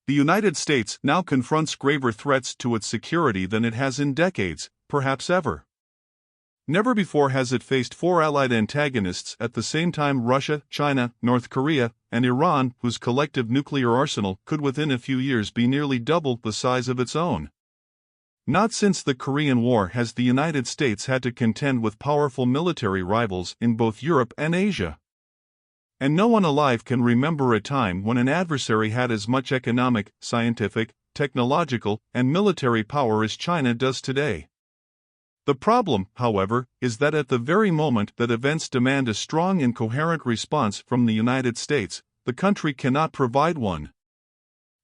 The United States now confronts graver threats to its security than it has in decades, perhaps ever. Never before has it faced four allied antagonists at the same time: Russia, China, North Korea, and Iran, whose collective nuclear arsenal could within a few years be nearly double the size of its own. Not since the Korean War has the United States had to contend with powerful military rivals in both Europe and Asia. And no one alive can remember a time when an adversary had as much economic, scientific, technological, and military power as China does today. The problem, however, is that at the very moment that events demand a strong and coherent response from the United States, the country cannot provide one.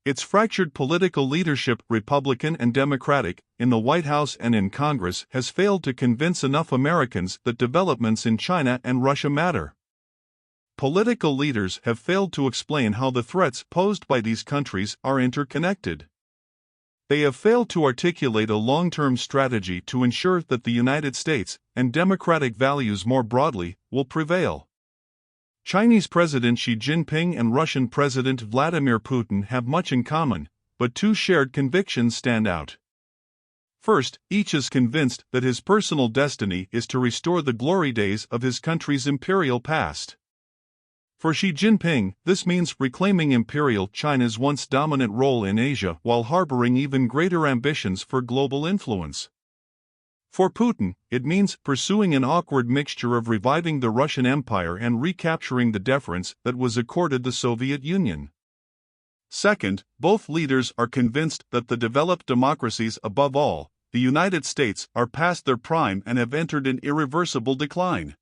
Its fractured political leadership, Republican and Democratic, in the White House and in Congress, has failed to convince enough Americans that developments in China and Russia matter. Political leaders have failed to explain how the threats posed by these countries are interconnected. They have failed to articulate a long-term strategy to ensure that the United States, and democratic values more broadly, will prevail. Chinese President Xi Jinping and Russian President Vladimir Putin have much in common, but two shared convictions stand out. First, each is convinced that his personal destiny is to restore the glory days of his country's imperial past. For Xi Jinping, this means reclaiming imperial China's once dominant role in Asia while harboring even greater ambitions for global influence. For Putin, it means pursuing an awkward mixture of reviving the Russian Empire and recapturing the deference that was accorded the Soviet Union. Second, both leaders are convinced that the developed democracies, above all, the United States, are past their prime and have entered an irreversible decline.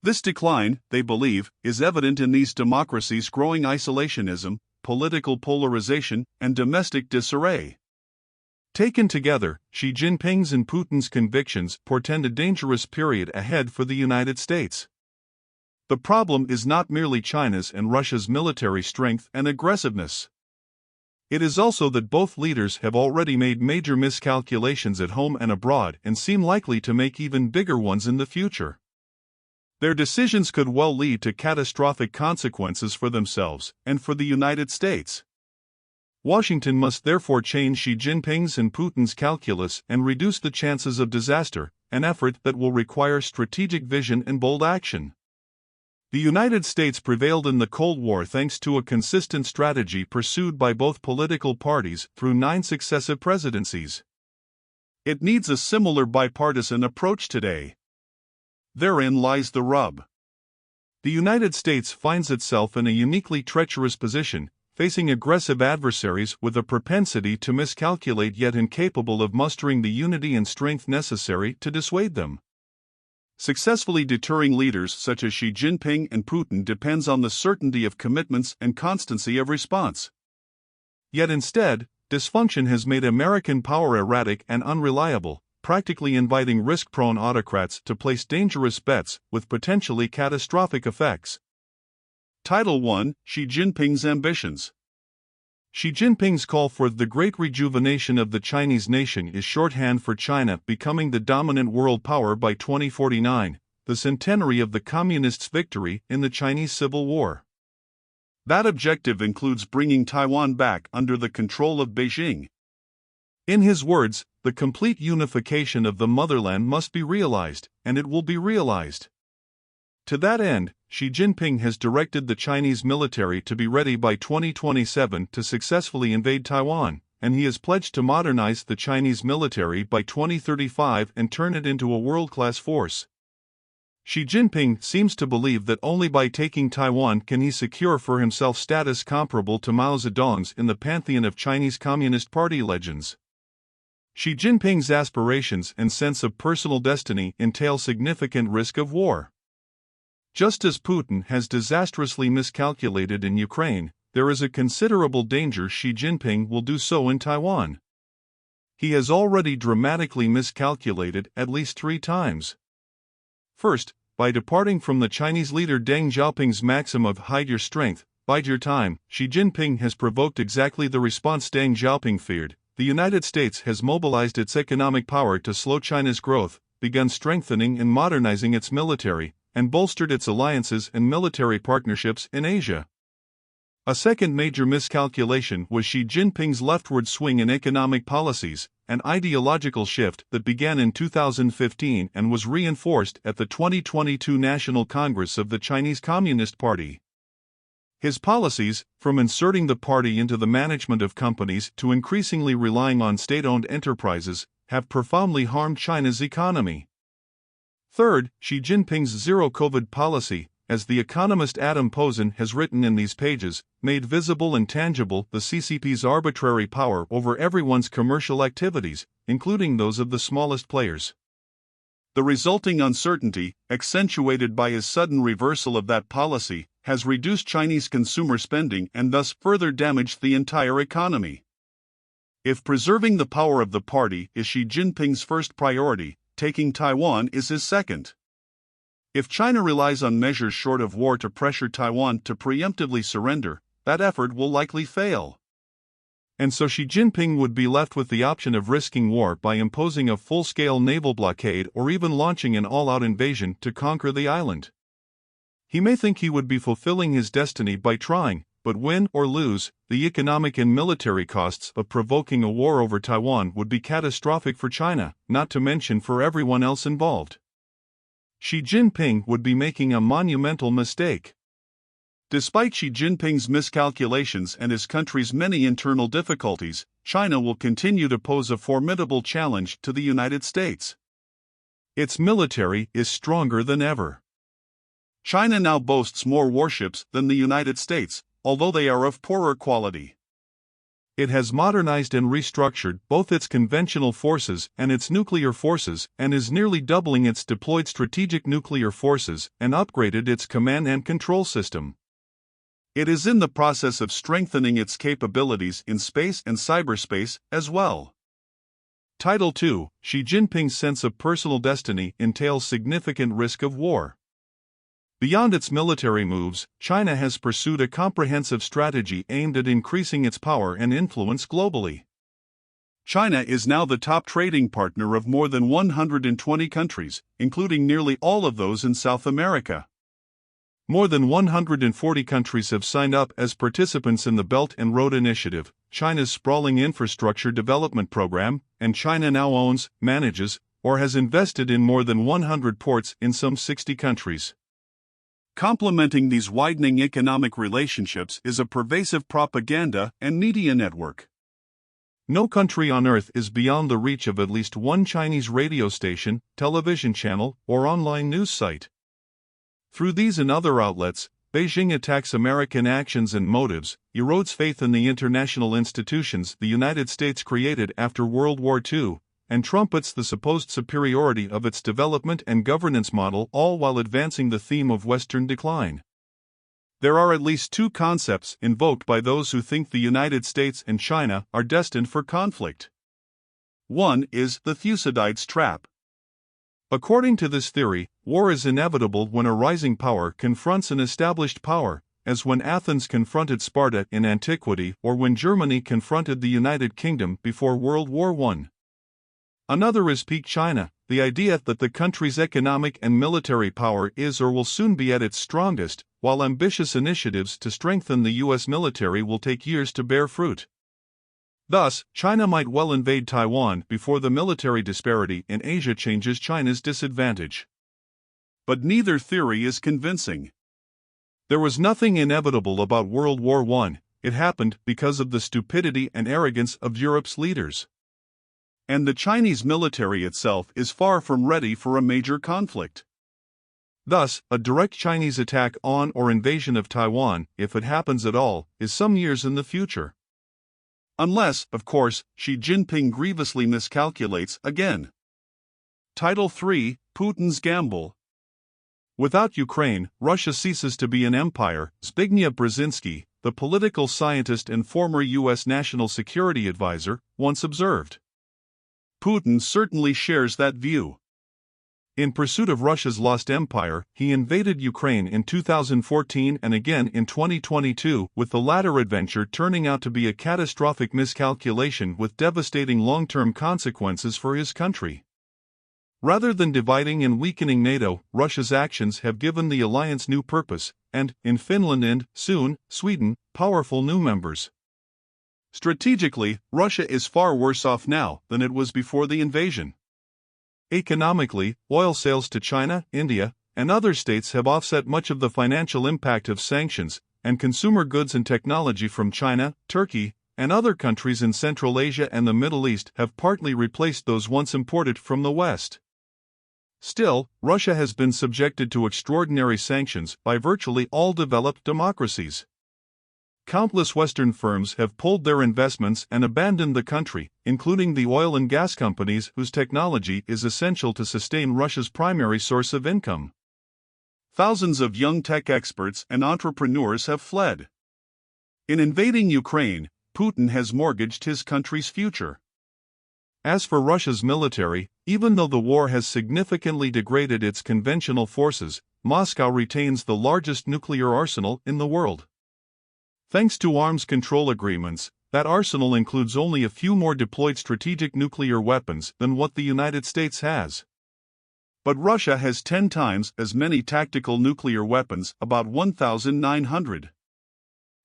This decline, they believe, is evident in these democracies' growing isolationism, political polarization, and domestic disarray. Taken together, Xi Jinping's and Putin's convictions portend a dangerous period ahead for the United States. The problem is not merely China's and Russia's military strength and aggressiveness. It is also that both leaders have already made major miscalculations at home and abroad and seem likely to make even bigger ones in the future. Their decisions could well lead to catastrophic consequences for themselves and for the United States. Washington must therefore change Xi Jinping's and Putin's calculus and reduce the chances of disaster, an effort that will require strategic vision and bold action. The United States prevailed in the Cold War thanks to a consistent strategy pursued by both political parties through 9 successive presidencies. It needs a similar bipartisan approach today. Therein lies the rub. The United States finds itself in a uniquely treacherous position, facing aggressive adversaries with a propensity to miscalculate yet incapable of mustering the unity and strength necessary to dissuade them. Successfully deterring leaders such as Xi Jinping and Putin depends on the certainty of commitments and constancy of response. Yet instead, dysfunction has made American power erratic and unreliable, practically inviting risk-prone autocrats to place dangerous bets with potentially catastrophic effects. Title 1: Xi Jinping's Ambitions. Xi Jinping's call for the great rejuvenation of the Chinese nation is shorthand for China becoming the dominant world power by 2049, the centenary of the Communists' victory in the Chinese Civil War. That objective includes bringing Taiwan back under the control of Beijing. In his words, the complete unification of the motherland must be realized, and it will be realized. To that end, Xi Jinping has directed the Chinese military to be ready by 2027 to successfully invade Taiwan, and he has pledged to modernize the Chinese military by 2035 and turn it into a world-class force. Xi Jinping seems to believe that only by taking Taiwan can he secure for himself status comparable to Mao Zedong's in the pantheon of Chinese Communist Party legends. Xi Jinping's aspirations and sense of personal destiny entail significant risk of war. Just as Putin has disastrously miscalculated in Ukraine, there is a considerable danger Xi Jinping will do so in Taiwan. He has already dramatically miscalculated at least 3 times. First, by departing from the Chinese leader Deng Xiaoping's maxim of hide your strength, bide your time, Xi Jinping has provoked exactly the response Deng Xiaoping feared. The United States has mobilized its economic power to slow China's growth, begun strengthening and modernizing its military, and bolstered its alliances and military partnerships in Asia. A second major miscalculation was Xi Jinping's leftward swing in economic policies, an ideological shift that began in 2015 and was reinforced at the 2022 National Congress of the Chinese Communist Party. His policies, from inserting the party into the management of companies to increasingly relying on state-owned enterprises, have profoundly harmed China's economy. Third, Xi Jinping's zero-COVID policy, as the economist Adam Posen has written in these pages, made visible and tangible the CCP's arbitrary power over everyone's commercial activities, including those of the smallest players. The resulting uncertainty, accentuated by his sudden reversal of that policy, has reduced Chinese consumer spending and thus further damaged the entire economy. If preserving the power of the party is Xi Jinping's first priority, taking Taiwan is his second. If China relies on measures short of war to pressure Taiwan to preemptively surrender, that effort will likely fail. And so Xi Jinping would be left with the option of risking war by imposing a full-scale naval blockade or even launching an all-out invasion to conquer the island. He may think he would be fulfilling his destiny by trying, but win or lose, the economic and military costs of provoking a war over Taiwan would be catastrophic for China, not to mention for everyone else involved. Xi Jinping would be making a monumental mistake. Despite Xi Jinping's miscalculations and his country's many internal difficulties, China will continue to pose a formidable challenge to the United States. Its military is stronger than ever. China now boasts more warships than the United States, although they are of poorer quality. It has modernized and restructured both its conventional forces and its nuclear forces and is nearly doubling its deployed strategic nuclear forces and upgraded its command and control system. It is in the process of strengthening its capabilities in space and cyberspace as well. Title 2: Xi Jinping's sense of personal destiny entails significant risk of war. Beyond its military moves, China has pursued a comprehensive strategy aimed at increasing its power and influence globally. China is now the top trading partner of more than 120 countries, including nearly all of those in South America. More than 140 countries have signed up as participants in the Belt and Road Initiative, China's sprawling infrastructure development program, and China now owns, manages, or has invested in more than 100 ports in some 60 countries. Complementing these widening economic relationships is a pervasive propaganda and media network. No country on earth is beyond the reach of at least one Chinese radio station, television channel, or online news site. Through these and other outlets, Beijing attacks American actions and motives, erodes faith in the international institutions the United States created after World War II, and trumpets the supposed superiority of its development and governance model, all while advancing the theme of Western decline. There are at least two concepts invoked by those who think the United States and China are destined for conflict. One is the Thucydides trap. According to this theory, war is inevitable when a rising power confronts an established power, as when Athens confronted Sparta in antiquity or when Germany confronted the United Kingdom before World War I. Another is peak China, the idea that the country's economic and military power is or will soon be at its strongest, while ambitious initiatives to strengthen the U.S. military will take years to bear fruit. Thus, China might well invade Taiwan before the military disparity in Asia changes China's disadvantage. But neither theory is convincing. There was nothing inevitable about World War I, it happened because of the stupidity and arrogance of Europe's leaders. And the Chinese military itself is far from ready for a major conflict. Thus, a direct Chinese attack on or invasion of Taiwan, if it happens at all, is some years in the future. Unless, of course, Xi Jinping grievously miscalculates again. Title 3: Putin's Gamble. Without Ukraine, Russia ceases to be an empire, Zbigniew Brzezinski, the political scientist and former U.S. National Security Advisor, once observed. Putin certainly shares that view. In pursuit of Russia's lost empire, he invaded Ukraine in 2014 and again in 2022, with the latter adventure turning out to be a catastrophic miscalculation with devastating long-term consequences for his country. Rather than dividing and weakening NATO, Russia's actions have given the alliance new purpose, and, in Finland and, soon, Sweden, powerful new members. Strategically, Russia is far worse off now than it was before the invasion. Economically, oil sales to China, India, and other states have offset much of the financial impact of sanctions, and consumer goods and technology from China, Turkey, and other countries in Central Asia and the Middle East have partly replaced those once imported from the West. Still, Russia has been subjected to extraordinary sanctions by virtually all developed democracies. Countless Western firms have pulled their investments and abandoned the country, including the oil and gas companies whose technology is essential to sustain Russia's primary source of income. Thousands of young tech experts and entrepreneurs have fled. In invading Ukraine, Putin has mortgaged his country's future. As for Russia's military, even though the war has significantly degraded its conventional forces, Moscow retains the largest nuclear arsenal in the world. Thanks to arms control agreements, that arsenal includes only a few more deployed strategic nuclear weapons than what the United States has. But Russia has 10 times as many tactical nuclear weapons, about 1,900.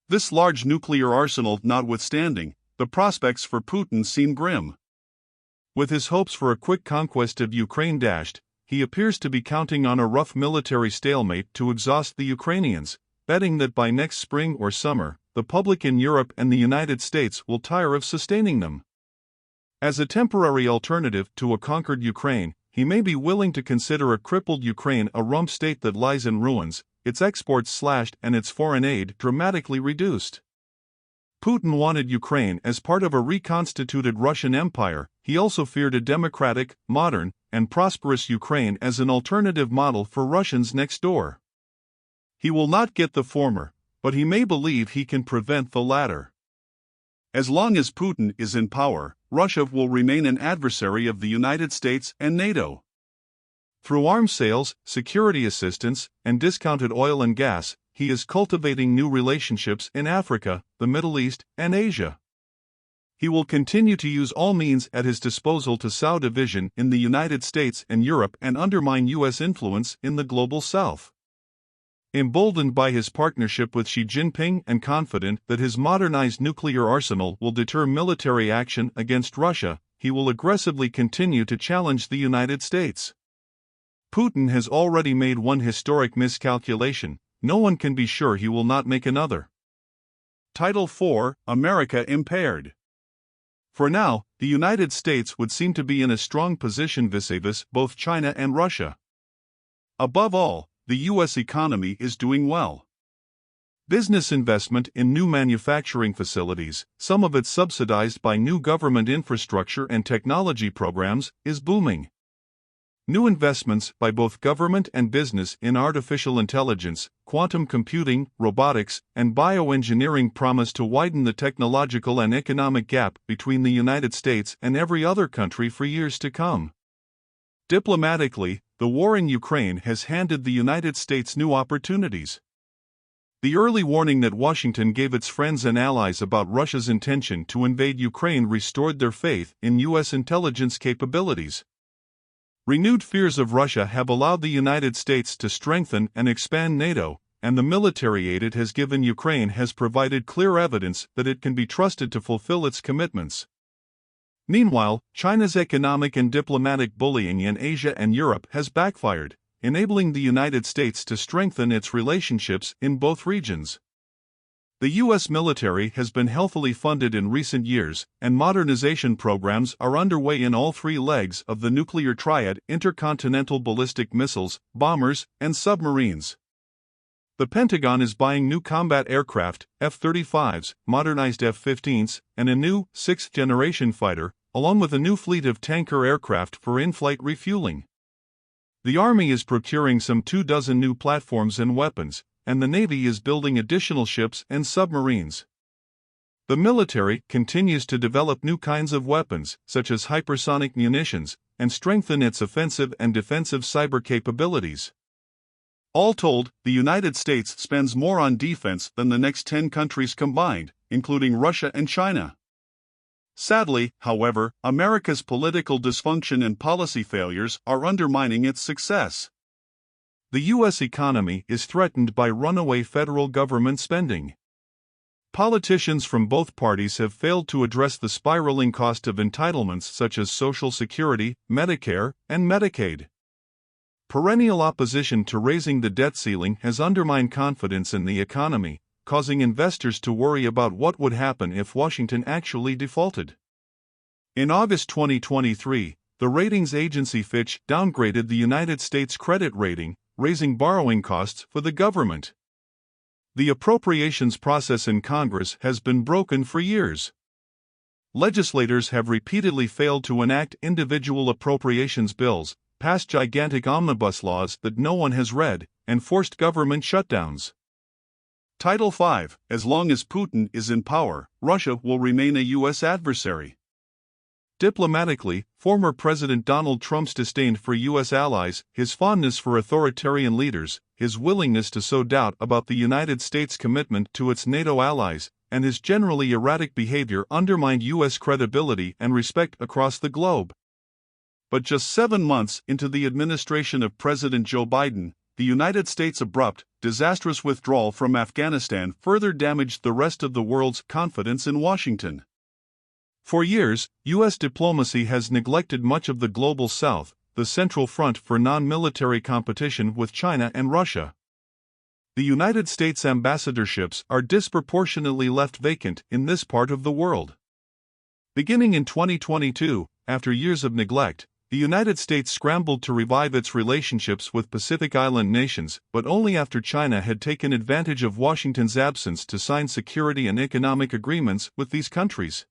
This large nuclear arsenal notwithstanding, the prospects for Putin seem grim. With his hopes for a quick conquest of Ukraine dashed, he appears to be counting on a rough military stalemate to exhaust the Ukrainians, betting that by next spring or summer, the public in Europe and the United States will tire of sustaining them. As a temporary alternative to a conquered Ukraine, he may be willing to consider a crippled Ukraine a rump state that lies in ruins, its exports slashed and its foreign aid dramatically reduced. Putin wanted Ukraine as part of a reconstituted Russian empire. He also feared a democratic, modern, and prosperous Ukraine as an alternative model for Russians next door. He will not get the former, but he may believe he can prevent the latter. As long as Putin is in power, Russia will remain an adversary of the United States and NATO. Through arms sales, security assistance, and discounted oil and gas, he is cultivating new relationships in Africa, the Middle East, and Asia. He will continue to use all means at his disposal to sow division in the United States and Europe and undermine U.S. influence in the global South. Emboldened by his partnership with Xi Jinping and confident that his modernized nuclear arsenal will deter military action against Russia, he will aggressively continue to challenge the United States. Putin has already made one historic miscalculation. No one can be sure he will not make another. Title 4: America Impaired. For now, the United States would seem to be in a strong position vis-a-vis both China and Russia. Above all, the U.S. economy is doing well. Business investment in new manufacturing facilities, some of it subsidized by new government infrastructure and technology programs, is booming. New investments by both government and business in artificial intelligence, quantum computing, robotics, and bioengineering promise to widen the technological and economic gap between the United States and every other country for years to come. Diplomatically, the war in Ukraine has handed the United States new opportunities. The early warning that Washington gave its friends and allies about Russia's intention to invade Ukraine restored their faith in U.S. intelligence capabilities. Renewed fears of Russia have allowed the United States to strengthen and expand NATO, and the military aid it has given Ukraine has provided clear evidence that it can be trusted to fulfill its commitments. Meanwhile, China's economic and diplomatic bullying in Asia and Europe has backfired, enabling the United States to strengthen its relationships in both regions. The U.S. military has been healthily funded in recent years, and modernization programs are underway in all three legs of the nuclear triad: intercontinental ballistic missiles, bombers, and submarines. The Pentagon is buying new combat aircraft, F-35s, modernized F-15s, and a new, sixth-generation fighter, along with a new fleet of tanker aircraft for in-flight refueling. The Army is procuring some 24 new platforms and weapons, and the Navy is building additional ships and submarines. The military continues to develop new kinds of weapons, such as hypersonic munitions, and strengthen its offensive and defensive cyber capabilities. All told, the United States spends more on defense than the next 10 countries combined, including Russia and China. Sadly, however, America's political dysfunction and policy failures are undermining its success. The U.S. economy is threatened by runaway federal government spending. Politicians from both parties have failed to address the spiraling cost of entitlements such as Social Security, Medicare, and Medicaid. Perennial opposition to raising the debt ceiling has undermined confidence in the economy, causing investors to worry about what would happen if Washington actually defaulted. In August 2023, the ratings agency Fitch downgraded the United States credit rating, raising borrowing costs for the government. The appropriations process in Congress has been broken for years. Legislators have repeatedly failed to enact individual appropriations bills, passed gigantic omnibus laws that no one has read, and forced government shutdowns. Title 5. As long as Putin is in power, Russia will remain a U.S. adversary. Diplomatically, former President Donald Trump's disdain for U.S. allies, his fondness for authoritarian leaders, his willingness to sow doubt about the United States' commitment to its NATO allies, and his generally erratic behavior undermined U.S. credibility and respect across the globe. But just 7 months into the administration of President Joe Biden, the United States' abrupt, disastrous withdrawal from Afghanistan further damaged the rest of the world's confidence in Washington. For years, U.S. diplomacy has neglected much of the global South, the central front for non-military competition with China and Russia. The United States ambassadorships are disproportionately left vacant in this part of the world. Beginning in 2022, after years of neglect, the United States scrambled to revive its relationships with Pacific Island nations, but only after China had taken advantage of Washington's absence to sign security and economic agreements with these countries.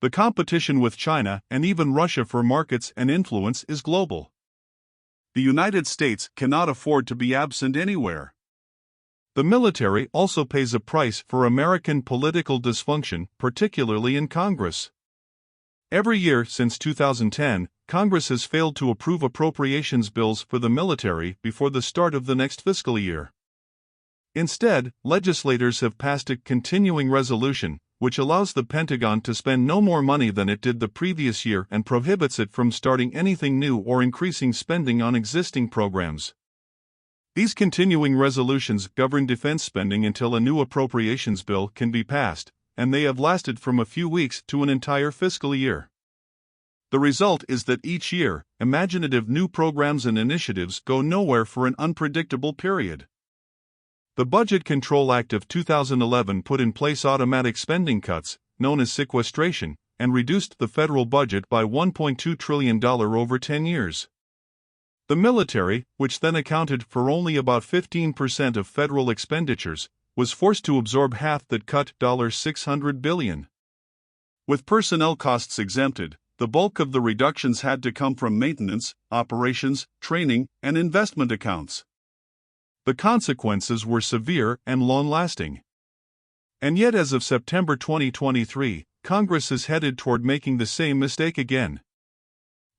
The competition with China and even Russia for markets and influence is global. The United States cannot afford to be absent anywhere. The military also pays a price for American political dysfunction, particularly in Congress. Every year since 2010, Congress has failed to approve appropriations bills for the military before the start of the next fiscal year. Instead, legislators have passed a continuing resolution, which allows the Pentagon to spend no more money than it did the previous year and prohibits it from starting anything new or increasing spending on existing programs. These continuing resolutions govern defense spending until a new appropriations bill can be passed, and they have lasted from a few weeks to an entire fiscal year. The result is that each year, imaginative new programs and initiatives go nowhere for an unpredictable period. The Budget Control Act of 2011 put in place automatic spending cuts, known as sequestration, and reduced the federal budget by $1.2 trillion over 10 years. The military, which then accounted for only about 15% of federal expenditures, was forced to absorb half that cut, $600 billion. With personnel costs exempted, the bulk of the reductions had to come from maintenance, operations, training, and investment accounts. The consequences were severe and long-lasting. And yet, as of September 2023, Congress is headed toward making the same mistake again.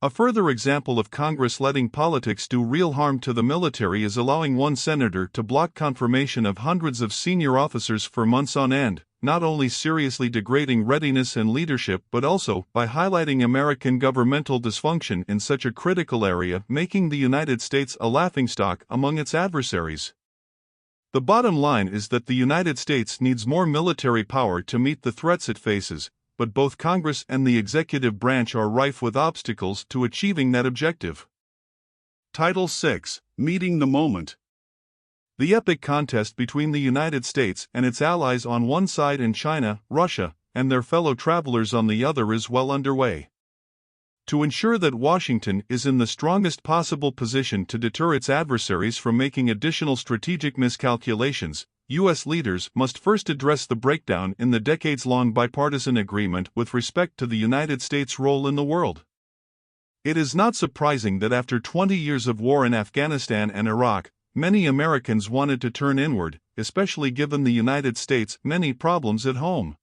A further example of Congress letting politics do real harm to the military is allowing one senator to block confirmation of hundreds of senior officers for months on end, not only seriously degrading readiness and leadership but also, by highlighting American governmental dysfunction in such a critical area, making the United States a laughingstock among its adversaries. The bottom line is that the United States needs more military power to meet the threats it faces, but both Congress and the executive branch are rife with obstacles to achieving that objective. Title 6. Meeting the Moment. The epic contest between the United States and its allies on one side and China, Russia, and their fellow travelers on the other is well underway. To ensure that Washington is in the strongest possible position to deter its adversaries from making additional strategic miscalculations, U.S. leaders must first address the breakdown in the decades-long bipartisan agreement with respect to the United States' role in the world. It is not surprising that after 20 years of war in Afghanistan and Iraq, many Americans wanted to turn inward, especially given the United States' many problems at home.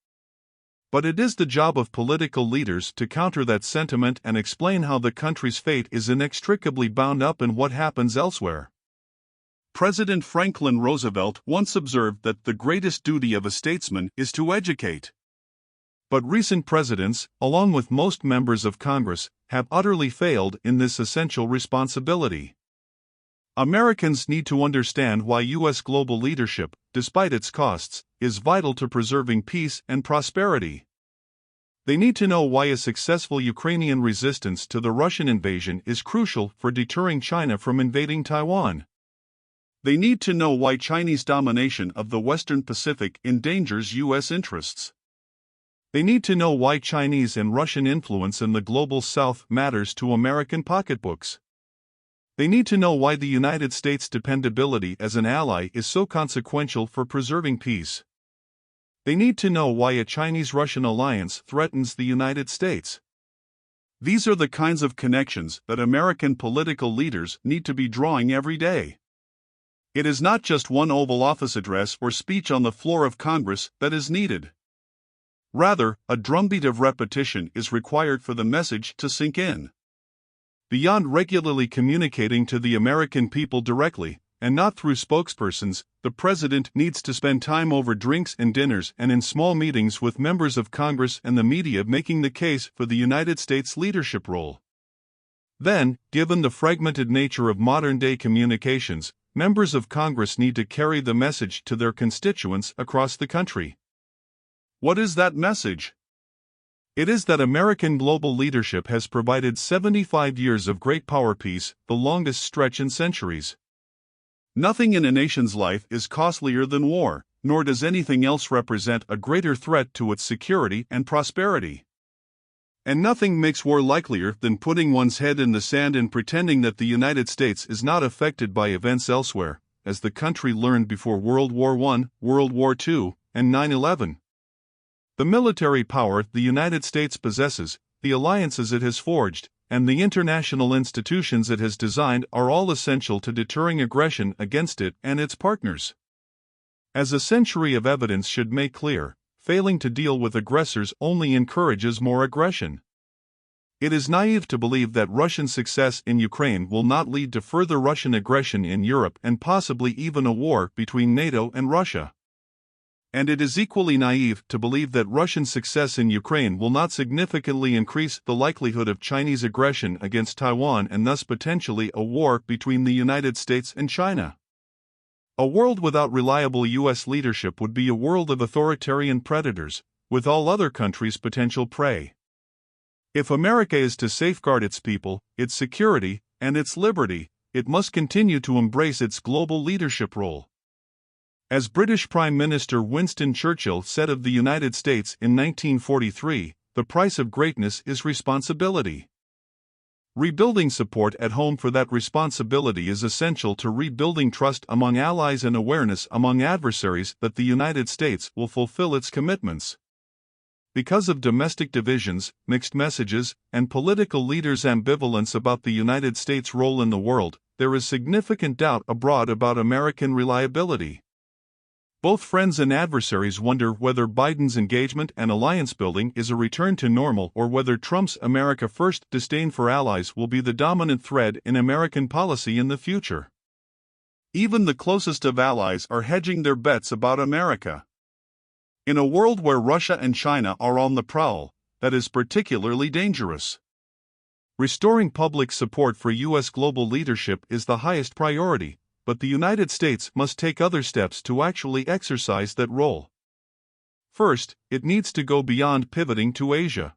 But it is the job of political leaders to counter that sentiment and explain how the country's fate is inextricably bound up in what happens elsewhere. President Franklin Roosevelt once observed that the greatest duty of a statesman is to educate. But recent presidents, along with most members of Congress, have utterly failed in this essential responsibility. Americans need to understand why U.S. global leadership, despite its costs, is vital to preserving peace and prosperity. They need to know why a successful Ukrainian resistance to the Russian invasion is crucial for deterring China from invading Taiwan. They need to know why Chinese domination of the Western Pacific endangers U.S. interests. They need to know why Chinese and Russian influence in the global South matters to American pocketbooks. They need to know why the United States' dependability as an ally is so consequential for preserving peace. They need to know why a Chinese-Russian alliance threatens the United States. These are the kinds of connections that American political leaders need to be drawing every day. It is not just one Oval Office address or speech on the floor of Congress that is needed. Rather, a drumbeat of repetition is required for the message to sink in. Beyond regularly communicating to the American people directly, and not through spokespersons, the president needs to spend time over drinks and dinners and in small meetings with members of Congress and the media making the case for the United States leadership role. Then, given the fragmented nature of modern-day communications, members of Congress need to carry the message to their constituents across the country. What is that message? It is that American global leadership has provided 75 years of great power peace, the longest stretch in centuries. Nothing in a nation's life is costlier than war, nor does anything else represent a greater threat to its security and prosperity. And nothing makes war likelier than putting one's head in the sand and pretending that the United States is not affected by events elsewhere, as the country learned before World War I, World War II, and 9/11. The military power the United States possesses, the alliances it has forged, and the international institutions it has designed are all essential to deterring aggression against it and its partners. As a century of evidence should make clear, failing to deal with aggressors only encourages more aggression. It is naive to believe that Russian success in Ukraine will not lead to further Russian aggression in Europe and possibly even a war between NATO and Russia. And it is equally naive to believe that Russian success in Ukraine will not significantly increase the likelihood of Chinese aggression against Taiwan and thus potentially a war between the United States and China. A world without reliable U.S. leadership would be a world of authoritarian predators, with all other countries potential prey. If America is to safeguard its people, its security, and its liberty, it must continue to embrace its global leadership role. As British Prime Minister Winston Churchill said of the United States in 1943, the price of greatness is responsibility. Rebuilding support at home for that responsibility is essential to rebuilding trust among allies and awareness among adversaries that the United States will fulfill its commitments. Because of domestic divisions, mixed messages, and political leaders' ambivalence about the United States' role in the world, there is significant doubt abroad about American reliability. Both friends and adversaries wonder whether Biden's engagement and alliance building is a return to normal or whether Trump's America First disdain for allies will be the dominant thread in American policy in the future. Even the closest of allies are hedging their bets about America. In a world where Russia and China are on the prowl, that is particularly dangerous. Restoring public support for U.S. global leadership is the highest priority, but the United States must take other steps to actually exercise that role. First, it needs to go beyond pivoting to Asia.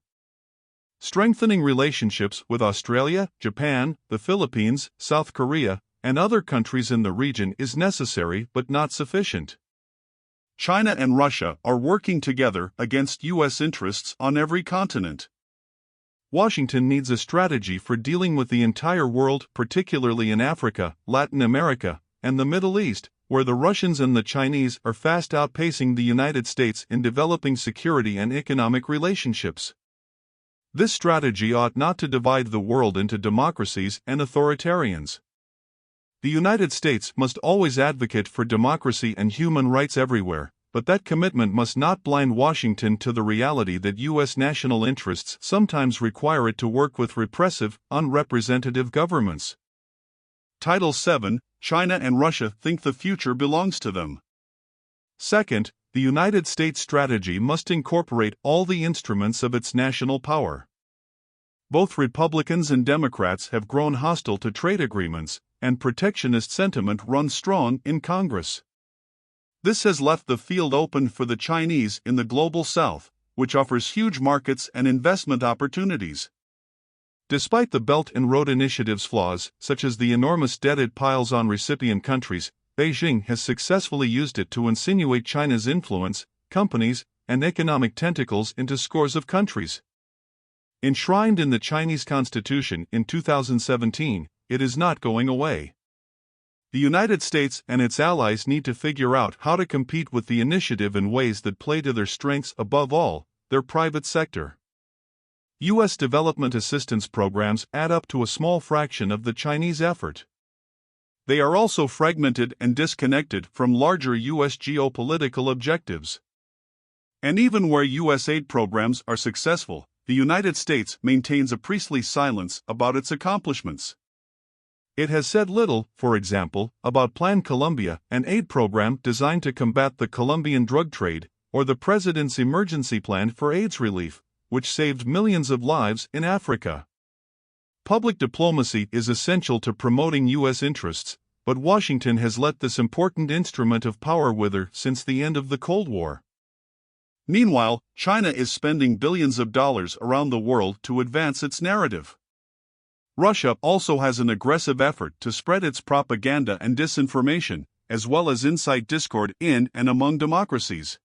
Strengthening relationships with Australia, Japan, the Philippines, South Korea, and other countries in the region is necessary but not sufficient. China and Russia are working together against U.S. interests on every continent. Washington needs a strategy for dealing with the entire world, particularly in Africa, Latin America, and the Middle East, where the Russians and the Chinese are fast outpacing the United States in developing security and economic relationships. This strategy ought not to divide the world into democracies and authoritarians. The United States must always advocate for democracy and human rights everywhere, but that commitment must not blind Washington to the reality that U.S. national interests sometimes require it to work with repressive, unrepresentative governments. Title 7. China and Russia think the future belongs to them. Second, the United States strategy must incorporate all the instruments of its national power. Both Republicans and Democrats have grown hostile to trade agreements, and protectionist sentiment runs strong in Congress. This has left the field open for the Chinese in the global south, which offers huge markets and investment opportunities. Despite the Belt and Road Initiative's flaws, such as the enormous debt it piles on recipient countries, Beijing has successfully used it to insinuate China's influence, companies, and economic tentacles into scores of countries. Enshrined in the Chinese constitution in 2017, it is not going away. The United States and its allies need to figure out how to compete with the initiative in ways that play to their strengths, above all, their private sector. U.S. development assistance programs add up to a small fraction of the Chinese effort. They are also fragmented and disconnected from larger U.S. geopolitical objectives. And even where U.S. aid programs are successful, the United States maintains a priestly silence about its accomplishments. It has said little, for example, about Plan Colombia, an aid program designed to combat the Colombian drug trade, or the President's emergency plan for AIDS relief, which saved millions of lives in Africa. Public diplomacy is essential to promoting U.S. interests, but Washington has let this important instrument of power wither since the end of the Cold War. Meanwhile, China is spending billions of dollars around the world to advance its narrative. Russia also has an aggressive effort to spread its propaganda and disinformation, as well as incite discord in and among democracies.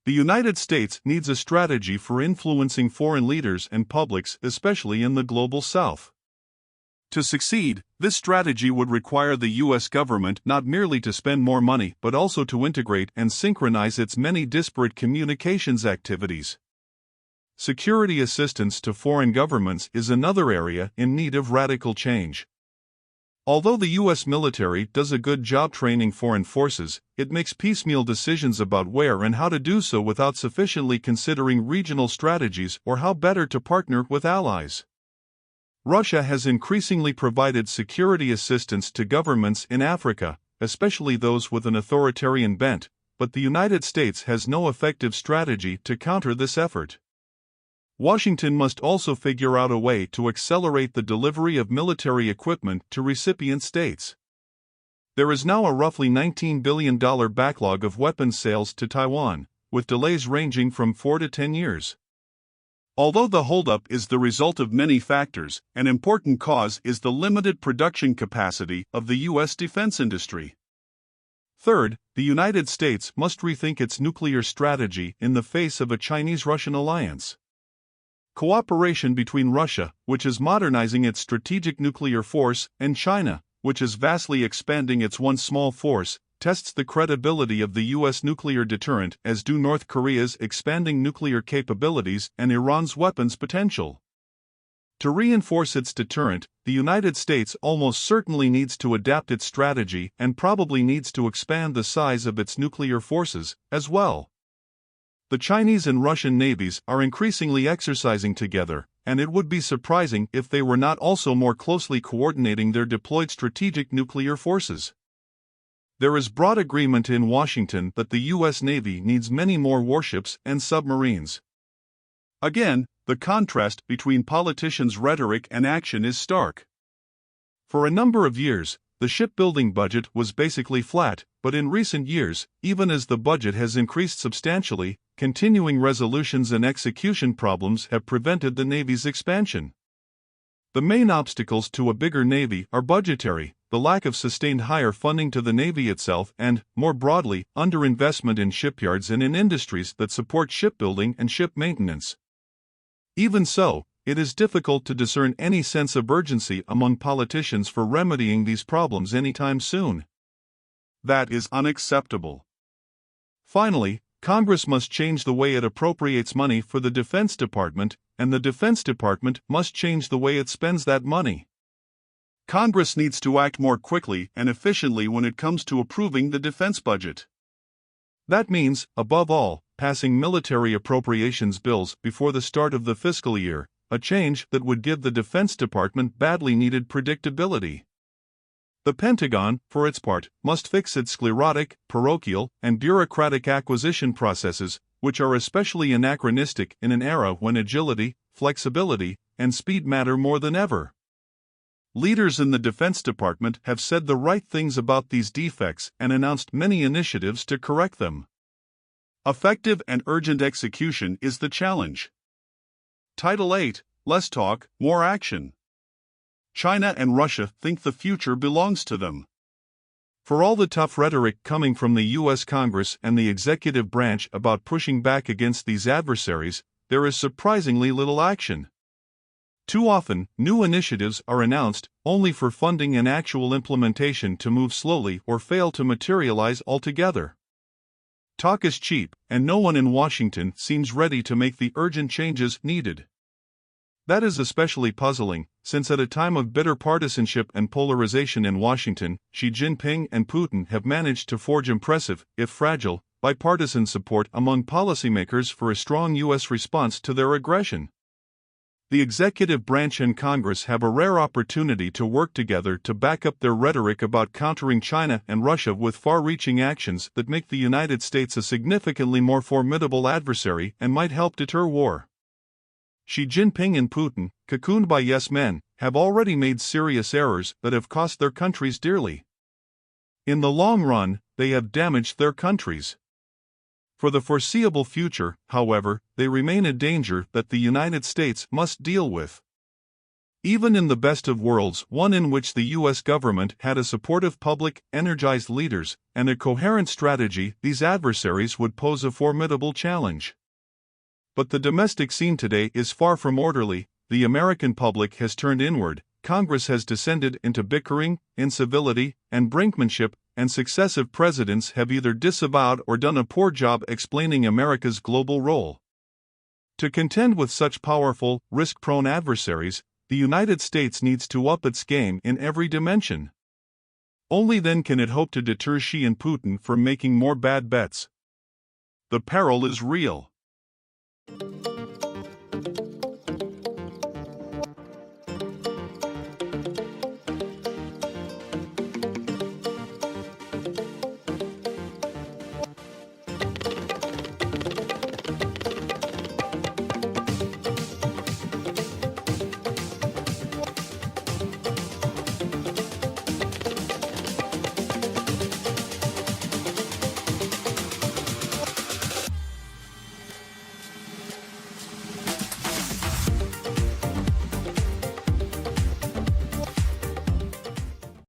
The United States needs a strategy for influencing foreign leaders and publics, especially in the global south. To succeed, this strategy would require the U.S. government not merely to spend more money but also to integrate and synchronize its many disparate communications activities. Security assistance to foreign governments is another area in need of radical change. Although the U.S. military does a good job training foreign forces, it makes piecemeal decisions about where and how to do so without sufficiently considering regional strategies or how better to partner with allies. Russia has increasingly provided security assistance to governments in Africa, especially those with an authoritarian bent, but the United States has no effective strategy to counter this effort. Washington must also figure out a way to accelerate the delivery of military equipment to recipient states. There is now a roughly $19 billion backlog of weapons sales to Taiwan, with delays ranging from 4 to 10 years. Although the holdup is the result of many factors, an important cause is the limited production capacity of the U.S. defense industry. Third, the United States must rethink its nuclear strategy in the face of a Chinese-Russian alliance. Cooperation between Russia, which is modernizing its strategic nuclear force, and China, which is vastly expanding its once small force, tests the credibility of the U.S. nuclear deterrent, as do North Korea's expanding nuclear capabilities and Iran's weapons potential. To reinforce its deterrent, the United States almost certainly needs to adapt its strategy and probably needs to expand the size of its nuclear forces, as well. The Chinese and Russian navies are increasingly exercising together, and it would be surprising if they were not also more closely coordinating their deployed strategic nuclear forces. There is broad agreement in Washington that the U.S. Navy needs many more warships and submarines. Again, the contrast between politicians' rhetoric and action is stark. For a number of years, the shipbuilding budget was basically flat, but in recent years, even as the budget has increased substantially, continuing resolutions and execution problems have prevented the Navy's expansion. The main obstacles to a bigger Navy are budgetary, the lack of sustained higher funding to the Navy itself, and, more broadly, underinvestment in shipyards and in industries that support shipbuilding and ship maintenance. Even so, it is difficult to discern any sense of urgency among politicians for remedying these problems anytime soon. That is unacceptable. Finally, Congress must change the way it appropriates money for the Defense Department, and the Defense Department must change the way it spends that money. Congress needs to act more quickly and efficiently when it comes to approving the defense budget. That means, above all, passing military appropriations bills before the start of the fiscal year, a change that would give the Defense Department badly needed predictability. The Pentagon, for its part, must fix its sclerotic, parochial, and bureaucratic acquisition processes, which are especially anachronistic in an era when agility, flexibility, and speed matter more than ever. Leaders in the Defense Department have said the right things about these defects and announced many initiatives to correct them. Effective and urgent execution is the challenge. Title 8: Less talk, more action. China and Russia think the future belongs to them. For all the tough rhetoric coming from the U.S. Congress and the executive branch about pushing back against these adversaries, there is surprisingly little action. Too often, new initiatives are announced only for funding and actual implementation to move slowly or fail to materialize altogether. Talk is cheap, and no one in Washington seems ready to make the urgent changes needed. That is especially puzzling, since at a time of bitter partisanship and polarization in Washington, Xi Jinping and Putin have managed to forge impressive, if fragile, bipartisan support among policymakers for a strong U.S. response to their aggression. The executive branch and Congress have a rare opportunity to work together to back up their rhetoric about countering China and Russia with far-reaching actions that make the United States a significantly more formidable adversary and might help deter war. Xi Jinping and Putin, cocooned by yes-men, have already made serious errors that have cost their countries dearly. In the long run, they have damaged their countries. For the foreseeable future, however, they remain a danger that the United States must deal with. Even in the best of worlds, one in which the U.S. government had a supportive public, energized leaders, and a coherent strategy, these adversaries would pose a formidable challenge. But the domestic scene today is far from orderly. The American public has turned inward, Congress has descended into bickering, incivility, and brinkmanship, and successive presidents have either disavowed or done a poor job explaining America's global role. To contend with such powerful, risk-prone adversaries, the United States needs to up its game in every dimension. Only then can it hope to deter Xi and Putin from making more bad bets. The peril is real.